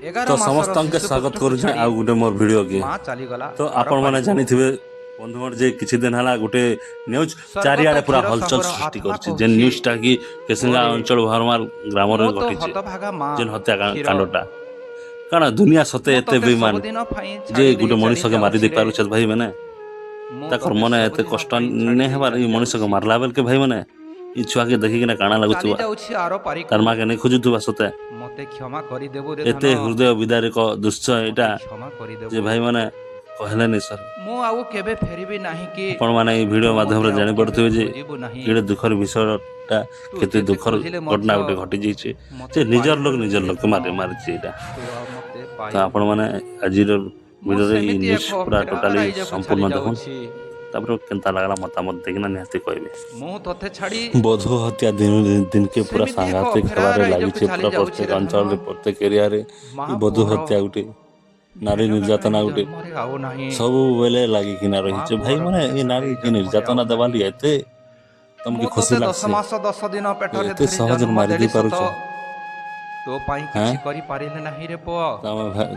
तो समस्त के स्वागत करुचे आ गोटे मोर वीडियो के तो आपण मैंने जानी थे बंधुगण जे किछि दिन हला गोटे न्यूज चारिआडे पूरा हलचल सृष्टि करछि जे न्यूजटा कि केसिंगा अंचल भरमार ग्राम रे घटिछि जेन हत्याकांडटा काना दुनिया सते एते बेईमान जे गोटे मनुष्य के मारी दे पारुछ भाई माने ताकर मने एते कष्ट ने हेबार ई मनुष्य के मारला बेल के भाई माने ई छुआ के देखि किना काना लागुतुवा तार मां के नै खोजुतुवा सते मते क्षमा करि देबो रे एते हृदय विदारक दृश्य एटा क्षमा करि देबो जे भाई माने कहले नै सर मो आउ केबे फेरिबी नाही कि आपण माने ई वीडियो माध्यम रे जानि पड़थि जे केडे दुखर विषयटा केते दुखर घटना गोटे घटि जैछि जे निजर लोक के मारि छि एटा तो आपण माने आजिर वीडियो रे ई न्यूज़ पूरा टोटली संपूर्ण देखुन तापर केनता लागला मतामत देखिना निहति कहबे मो तथे छाडी बधु हत्या दिन के पूरा सांघातिक हेबारे लागि छै पूरा प्रत्येक अंचल रे प्रत्येक एरिया रे ई बधु हत्या गुटे नारी निर्यातना गुटे सब बेले लागि किना रही छै भाई माने ई नारी के निर्यातना देवाली एते तुमके खुशी लागसे 10 दिन पेटरे एते सहज मारि दे पारुछ तो पाई किछि करि पारिले नाही रे पो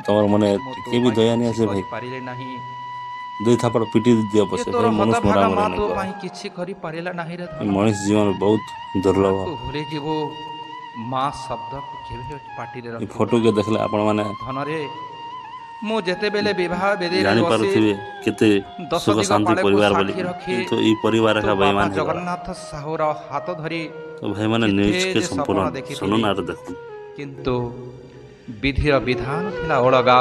तमर मने के भी दया नै आसे भाई पारिले नाही दुई थापड़ पिटी दिया पसे भाई मनुष्य मरा मरे तो पाई किछि करि पारिला नाही रे मनुष्य जीवन बहुत दुर्लभ भूले जीवो मां शब्द को केबे पाटी रे ई फोटो के देखले आपण माने धनरे मु जेते बेले विवाह बेदे जानि पारुथिबे केते सुख शांति परिवार बोली तो ई परिवार का बेईमान जगन्नाथ साहुर हाथ धरी तो भाई माने न्यूज के संपूर्ण सुनन आर देखुन किंतु विधिर विधान थिला ओळगा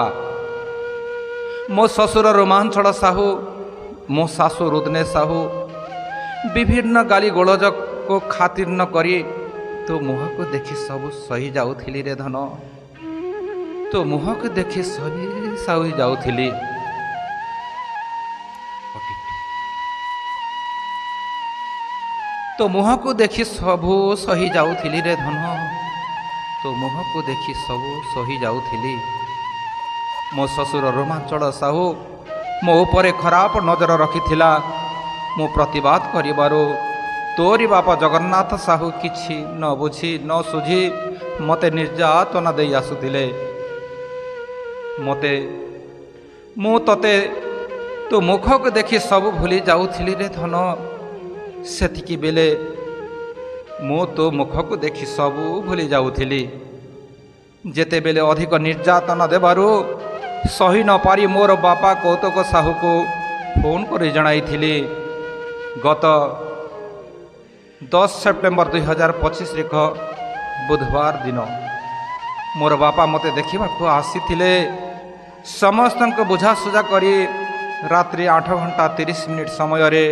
मो ससुर रोमांचल साहू मो सासु रुदने साहू विभिन्न गाली गोलज को खातिर न करी तो मुह को देखि सब सही जाउथिली रे धन तो मुह को देखि सही सही जाउथिली तो मुह को देखि सबु सही जाउथिली रे धन तो मुह को देखि सबु सही जाउथिली मो ससुर रोमांचल साहू मो उपरे खराब नजर रखिथिला मो प्रतिवाद करिबारो तोरी बापा जगन्नाथ साहू किछि न बुझी न सुझी मते निर्यातना देई आसुथिले मते मु तते तो मुख को देखि सब भूली जाउथिली रे धन सेतिकी बेले मु तो मुख को देखि सब भूली जाउथिली जेते बेले अधिक निर्यातना देबारो सही न पारी मोर बापा कौतुक साहू को फोन कर जनाई गत 10 सेप्टेम्बर 2025 रेख बुधवार दिन मोर बापा मते देखा आसी समस्त बुझासुझा करी रात्रि 8 घंटा 30 मिनिट समय रे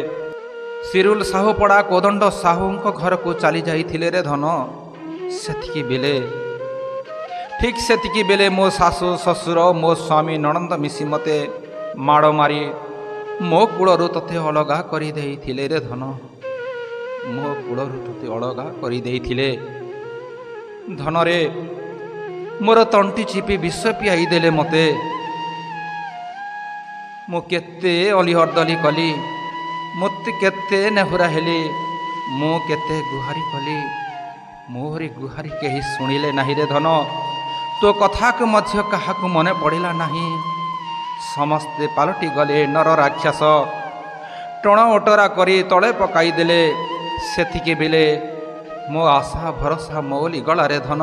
सिरुल साहुपड़ा कोदंड साहू घर को चली जाइथिले रे धन सेतिकी बेले ठीक सेतिकी बेले मो सासु ससुर मो स्वामी ननंद मिसी मते माड़ मारी मो कूलरू तथे अलगा करी देइथिले रे धन मो कूलरू तथे अलगा करी देइथिले धन रे मोर तंटी चिपी विष पियाई देले मते मो केते अलिहरदली कली मते केते नेहुरा हेली मो केते गुहारी कली मोहरी गुहारी केही सुनिले नाही रे धन तो कथा को मध्य कहा को मने पड़िला नहीं समस्ते पालटी गले नर राक्षस टण ओटरा करी तले पकाई देले सेतिके बेले मो आशा भरोसा मौली गला रे धन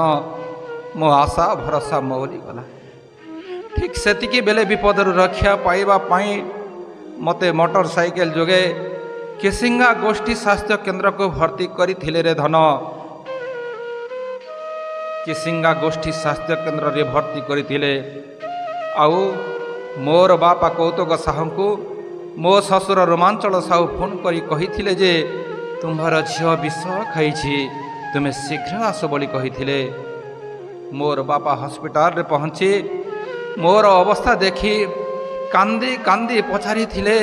मो आशा भरोसा मौली गला ठीक सेतिके बेले विपदर रक्षा पाइबा पाई मते मोटरसाइकेल जोगे केसिंगा गोष्ठी स्वास्थ्य केंद्र को भर्ती करी थिले रे धन किसिंगा गोष्ठी स्वास्थ्य केंद्र रे भर्ती करथिले आउ मोर बापा कौतुक साहू को मो ससुर रोमांचल साहू फोन करी कहिथिले जे तुम्हार झियो विष खाइछि तुमे शीघ्र आस बोली कहिथिले मोर बापा हॉस्पिटल रे पहुंची मोर अवस्था देखी कांदी कांदी पचारि थिले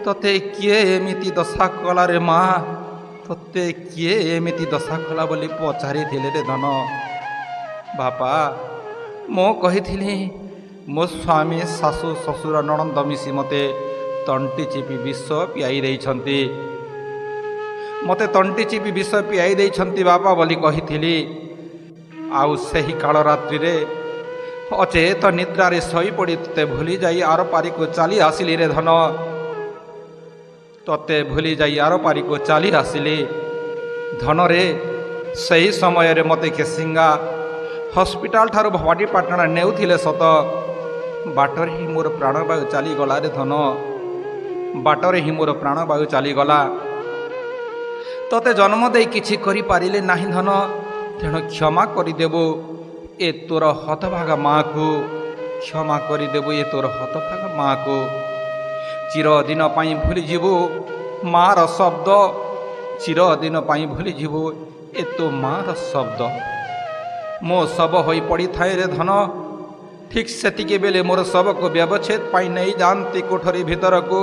तते किए एमिति दशा कला रे माँ तते किए एमिति दशा कला बोली पचारि थिले रे धन बापा मो कही मो स्वामी सासु ससुर ननंद मिसी मते तंटी चिपी विष पियाई देइछंती मते तंटी चिपी विष पियाई देइछंती बापा बोली कही आउ सही काल रात्रि रे ଅଚେତ ନିଦ୍ରାରେ ଶୋଇପଡ଼ି ତତେ ଭୁଲି ଯାଇ ଆର ପାରିକୁ ଚାଲି ଆସିଲି ରେ ଧନ, ତତେ ଭୁଲି ଯାଇ ଆର ପାରିକୁ ଚାଲି ଆସିଲି ଧନରେ। ସେହି ସମୟରେ ମୋତେ କେସିଙ୍ଗା ହସ୍ପିଟାଲ ଠାରୁ ଭବାନୀପାଟଣା ନେଉଥିଲେ ସତ, ବାଟରେ ହିଁ ମୋର ପ୍ରାଣବାୟୁ ଚାଲିଗଲା ରେ ଧନ, ବାଟରେ ହିଁ ମୋର ପ୍ରାଣବାୟୁ ଚାଲିଗଲା। ତତେ ଜନ୍ମ ଦେଇ କିଛି କରିପାରିଲେ ନାହିଁ ଧନ, ତେଣୁ କ୍ଷମା କରିଦେବୁ ଏ ତୋର ହତଭାଗା ମାଆକୁ, କ୍ଷମା କରିଦେବୁ ଏ ତୋର ହତଭାଗା ମାଆକୁ। ଚିରଦିନ ପାଇଁ ଭୁଲିଯିବୁ ମାଆର ଶବ୍ଦ, ଚିରଦିନ ପାଇଁ ଭୁଲିଯିବୁ ଏ ତୋ ମାଆର ଶବ୍ଦ। ମୋ ଶବ ହୋଇ ପଡ଼ିଥାଏ ରେ ଧନ, ଠିକ୍ ସେତିକି ବେଳେ ମୋର ଶବକୁ ବ୍ୟବଚ୍ଛେଦ ପାଇଁ ନେଇ ଯାଆନ୍ତି କୋଠରୀ ଭିତରକୁ।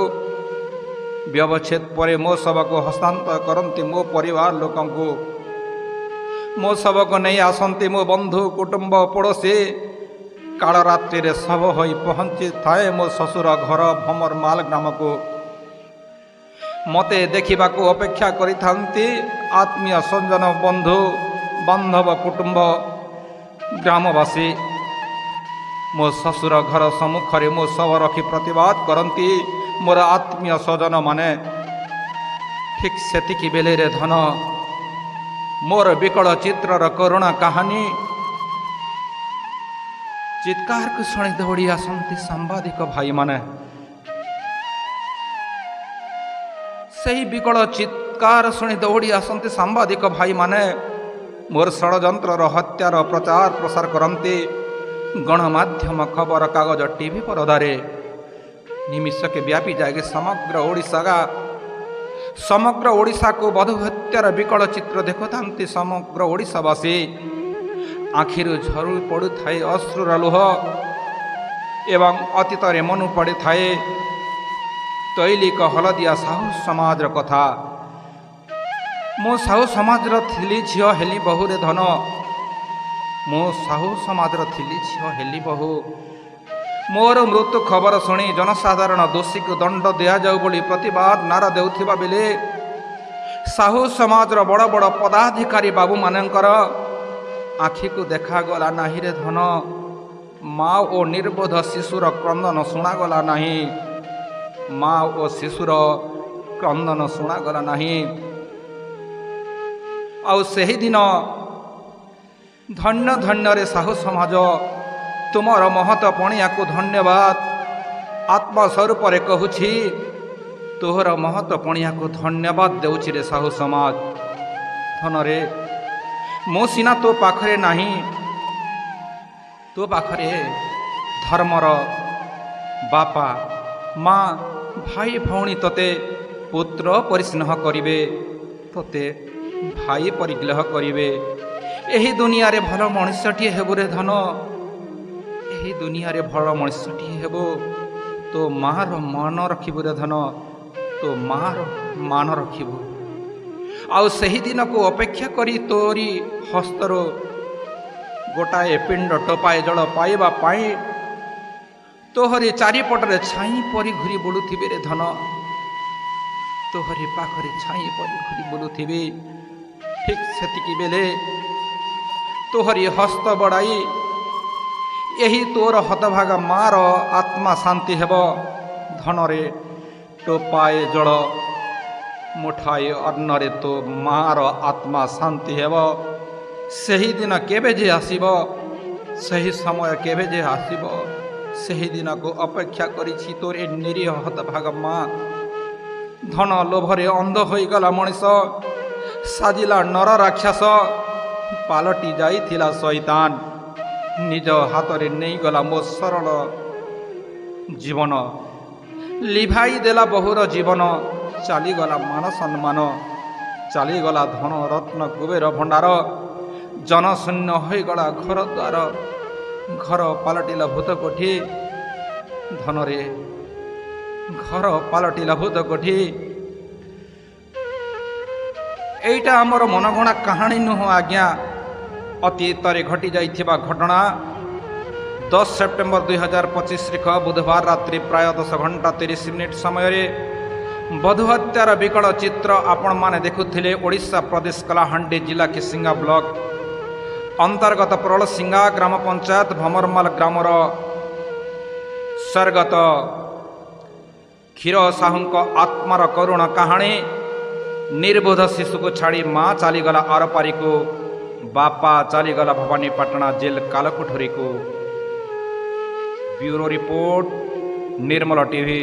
ବ୍ୟବଚ୍ଛେଦ ପରେ ମୋ ଶବକୁ ହସ୍ତାନ୍ତର କରନ୍ତି ମୋ ପରିବାର ଲୋକଙ୍କୁ। ମୋ ଶବକୁ ନେଇ ଆସନ୍ତି ମୋ ବନ୍ଧୁ କୁଟୁମ୍ବ ପଡ଼ୋଶୀ। କାଳରାତ୍ରିରେ ଶବ ହୋଇ ପହଞ୍ଚିଥାଏ ମୋ ଶ୍ୱଶୁର ଘର ଭମରମାଲ ଗ୍ରାମକୁ। ମୋତେ ଦେଖିବାକୁ ଅପେକ୍ଷା କରିଥାନ୍ତି ଆତ୍ମୀୟ ସଜ୍ଜନ, ବନ୍ଧୁ ବାନ୍ଧବ, କୁଟୁମ୍ବ, ଗ୍ରାମବାସୀ। ମୋ ଶ୍ୱଶୁର ଘର ସମ୍ମୁଖରେ ମୋ ଶବ ରଖି ପ୍ରତିବାଦ କରନ୍ତି ମୋର ଆତ୍ମୀୟ ସ୍ୱଜନମାନେ। ଠିକ୍ ସେତିକି ବେଳେରେ ଧନ ମୋର ବିକଳ ଚିତ୍ରର କରୁଣା କାହାଣୀ ଚିତ୍କାରକୁ ଶୁଣି ଦୌଡ଼ି ଆସନ୍ତି ସାମ୍ବାଦିକ ଭାଇମାନେ। ସେହି ବିକଳ ଚିତ୍କାର ଶୁଣି ଦୌଡ଼ି ଆସନ୍ତି ସାମ୍ବାଦିକ ଭାଇମାନେ। ମୋର ଷଡ଼ଯନ୍ତ୍ରର ହତ୍ୟାର ପ୍ରଚାର ପ୍ରସାର କରନ୍ତି ଗଣମାଧ୍ୟମ, ଖବର କାଗଜ, ଟିଭି ପରଦାରେ। ନିମିଷକେ ବ୍ୟାପି ଯାଏ ସମଗ୍ର ଓଡ଼ିଶାକୁ ବଧୂ ହତ୍ୟାର ବିକଳ ଚିତ୍ର ଦେଖୁଥାନ୍ତି ସମଗ୍ର ଓଡ଼ିଶାବାସୀ। ଆଖିରୁ ଝରି ପଡ଼ୁଥାଏ ଅଶ୍ରୁର ଲୁହ ଏବଂ ଅତୀତରେ ମନେ ପଡ଼ିଥାଏ ତୈଳିକ ହଳଦିଆ ସାହୁ ସମାଜର କଥା। ମୁଁ ସାହୁ ସମାଜର ଥିଲି ଝିଅ ହେଲି ବହୁରେ ଧନ, ମୁଁ ସାହୁ ସମାଜର ଥିଲି ଝିଅ ହେଲି ବହୁ। ମୋର ମୃତ୍ୟୁ ଖବର ଶୁଣି ଜନସାଧାରଣ ଦୋଷୀକୁ ଦଣ୍ଡ ଦିଆଯାଉ ବୋଲି ପ୍ରତିବାଦ ନାରା ଦେଉଥିବା ବେଳେ ସାହୁ ସମାଜର ବଡ଼ ବଡ଼ ପଦାଧିକାରୀ ବାବୁମାନଙ୍କର ଆଖିକୁ ଦେଖାଗଲା ନାହିଁ ରେ ଧନ। ମା ଓ ନିର୍ବୋଧ ଶିଶୁର କ୍ରନ୍ଦନ ଶୁଣାଗଲା ନାହିଁ, ମା ଓ ଶିଶୁର କ୍ରନ୍ଦନ ଶୁଣାଗଲା ନାହିଁ। ଆଉ ସେହିଦିନ ଧନ୍ୟ ଧନ୍ୟରେ ସାହୁ ସମାଜ, ତୁମର ମହତ ପଣିଆକୁ ଧନ୍ୟବାଦ। ଆତ୍ମା ସ୍ୱରୂପରେ କହୁଛି ତୋହର ମହତ ପଣିଆକୁ ଧନ୍ୟବାଦ ଦେଉଛି ରେ ସାହୁ ସମାଜ। ଧନରେ ମୁଁ ସିନା ତୋ ପାଖରେ ନାହିଁ, ତୋ ପାଖରେ ଧର୍ମର ବାପା, ମା, ଭାଇ, ଭଉଣୀ ତୋତେ ପୁତ୍ର ପରି ସ୍ନେହ କରିବେ, ତୋତେ ଭାଇ ପରି ଗ୍ରହ କରିବେ। ଏହି ଦୁନିଆରେ ଭଲ ମଣିଷଟିଏ ହେବୁ ରେ ଧନ, ଏହି ଦୁନିଆରେ ଭଲ ମଣିଷଟିଏ ହେବୁ। ତୋ ମାଆର ମାନ ରଖିବୁ ରେ ଧନ, ତୋ ମାଆର ମାନ ରଖିବୁ। ଆଉ ସେହି ଦିନକୁ ଅପେକ୍ଷା କରି ତୋରି ହସ୍ତରୁ ଗୋଟାଏ ପିଣ୍ଡ ଟୋପାଏ ଜଳ ପାଇବା ପାଇଁ ତୋହରି ଚାରିପଟରେ ଛାଇ ପରି ଘୁରି ବୁଲୁଥିବି ରେ ଧନ, ତୋହରି ପାଖରେ ଛାଇ ପରି ଘୁରି ବୁଲୁଥିବି। ଠିକ୍ ସେତିକି ବେଳେ ତୋହରି ହସ୍ତ ବଢ଼ାଇ ଏହି ତୋର ହତଭାଗା ମାର ଆତ୍ମା ଶାନ୍ତି ହେବ। ଧନରେ ଟୋପାଏ ଜଳ, ମୁଠାଏ ଅନ୍ନରେ ତୋ ମାର ଆତ୍ମା ଶାନ୍ତି ହେବ। ସେହିଦିନ କେବେ ଯେ ଆସିବ, ସେହି ସମୟ କେବେ ଯେ ଆସିବ, ସେହି ଦିନକୁ ଅପେକ୍ଷା କରିଛି ତୋର ଏ ନିରୀହ ହତଭାଗା ମା। ଧନ ଲୋଭରେ ଅନ୍ଧ ହୋଇଗଲା ମଣିଷ, ସାଜିଲା ନର ରାକ୍ଷସ, ପାଲଟି ଯାଇଥିଲା ଶୈତାନ। ନିଜ ହାତରେ ନେଇଗଲା ମୋ ସରଳ ଜୀବନ, ଲିଭାଇ ଦେଲା ବହୁର ଜୀବନ। ଚାଲିଗଲା ମାନ ସମ୍ମାନ, ଚାଲିଗଲା ଧନ ରତ୍ନ କୁବେର ଭଣ୍ଡାର। ଜନଶୂନ୍ୟ ହୋଇଗଲା ଘର ଦ୍ୱାର, ଘର ପାଲଟିଲା ଭୂତ କୋଠି। ଧନରେ ଘର ପାଲଟିଲା ଭୂତ କୋଠି। ଏଇଟା ଆମର ମନଗଣା କାହାଣୀ ନୁହଁ ଆଜ୍ଞା, ଅତୀତରେ ଘଟି ଯାଇଥିବା ଘଟଣା। 10 ସେପ୍ଟେମ୍ବର 2025 ବୁଧବାର ରାତ୍ରି ପ୍ରାୟ 10:30 ସମୟରେ ବଧୂ ହତ୍ୟାର ବିକଳ ଚିତ୍ର ଆପଣମାନେ ଦେଖୁଥିଲେ। ଓଡ଼ିଶା ପ୍ରଦେଶ କଳାହାଣ୍ଡି ଜିଲ୍ଲା କେସିଙ୍ଗା ବ୍ଲକ अंतर्गत परलसिंगा ग्राम पंचायत भमरमाल ग्रामर स्वर्गत क्षीर साहू आत्मार करुण कहानी निर्बोध शिशु को छाड़ी माँ चलीगला आरपारी को बापा चलीगला भवानीपाटना जेल कालकोठरी को। ब्यूरो रिपोर्ट निर्मल टीवी।